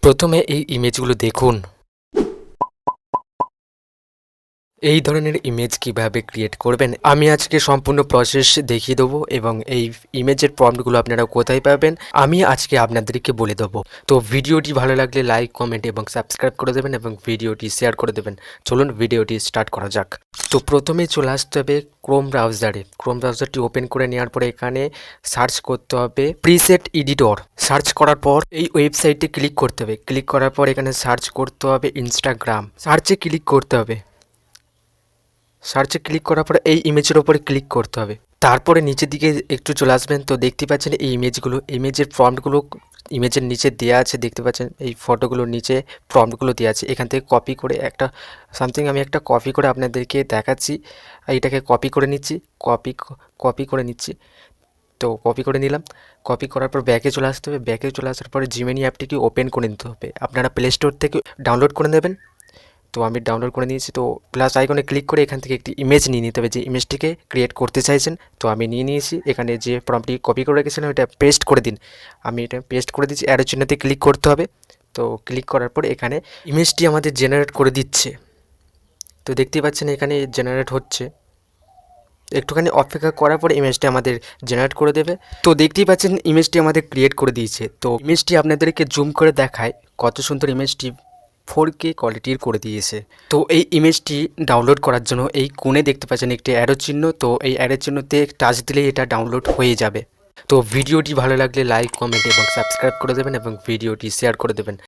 প্রথমে এই ইমেজগুলো দেখুন। এই ধরনের ইমেজ কিভাবে ক্রিয়েট করবেন আমি আজকে সম্পূর্ণ প্রসেস দেখিয়ে দেবো এবং এই ইমেজের প্রম্পটগুলো আপনারা কোথায় পাবেন আমি আজকে আপনাদেরকে বলে দেবো। তো ভিডিওটি ভালো লাগলে লাইক কমেন্ট এবং সাবস্ক্রাইব করে দেবেন এবং ভিডিওটি শেয়ার করে দেবেন। চলুন ভিডিওটি স্টার্ট করা যাক। তো প্রথমে চলে আসতে হবে ক্রোম ব্রাউজারটি ওপেন করে নেওয়ার পরে এখানে সার্চ করতে হবে প্রিসেট এডিটর। সার্চ করার পর এই ওয়েবসাইটে ক্লিক করতে হবে। ক্লিক করার পর এখানে সার্চ করতে হবে ইনস্টাগ্রাম। সার্চে ক্লিক করতে হবে। সার্চে ক্লিক করার পরে এই ইমেজের ওপরে ক্লিক করতে হবে। তারপরে নিচের দিকে একটু চলে আসবেন। তো দেখতে পাচ্ছেন এই ইমেজের প্রম্পটগুলো ইমেজের নিচে দেওয়া আছে। দেখতে পাচ্ছেন এই ফটোগুলোর নিচে প্রম্পটগুলো দেওয়া আছে। এখান থেকে কপি করে আমি একটা কপি করে আপনাদেরকে দেখাচ্ছি। এইটাকে কপি করে নিচ্ছি। কপি করে নিচ্ছি। তো কপি করে নিলাম। কপি করার পর ব্যাকে চলে আসতে হবে। ব্যাকে চলে আসার পরে জিমেনি অ্যাপটিকে ওপেন করে নিতে হবে। আপনারা প্লে স্টোর থেকে ডাউনলোড করে নেবেন। তো আমি ডাউনলোড করে নিয়েছি। তো প্লাস আইকনে ক্লিক করে এখান থেকে একটি ইমেজ নিয়ে নিতে হবে যে ইমেজটিকে ক্রিয়েট করতে চাইছেন। তো আমি নিয়ে নিয়েছি। এখানে যে প্রম্পটটি কপি করে রেখেছিলাম এটা পেস্ট করে দিন। আমি এটা পেস্ট করে দিচ্ছি। অ্যারো চিহ্নতে ক্লিক করতে হবে। তো ক্লিক করার পর এখানে ইমেজটি আমাদের জেনারেট করে দিচ্ছে। তো দেখতেই পাচ্ছেন এখানে জেনারেট হচ্ছে। একটুখানি অপেক্ষা করার পর ইমেজটি আমাদের জেনারেট করে দেবে। তো দেখতেই পাচ্ছেন ইমেজটি আমাদের ক্রিয়েট করে দিয়েছে। তো ইমেজটি আপনাদেরকে জুম করে দেখায় কত সুন্দর ইমেজটি 4K কোয়ালিটির করে দিয়েছে। তো এই ইমেজটি ডাউনলোড করার জন্য এই কোণে দেখতে পাচ্ছেন একটি অ্যারো চিহ্ন। তো এই অ্যারো চিহ্নতে টাচ দিলেই এটা ডাউনলোড হয়ে যাবে। তো ভিডিওটি ভালো লাগলে লাইক কমেন্ট এবং সাবস্ক্রাইব করে দেবেন এবং ভিডিওটি শেয়ার করে দেবেন।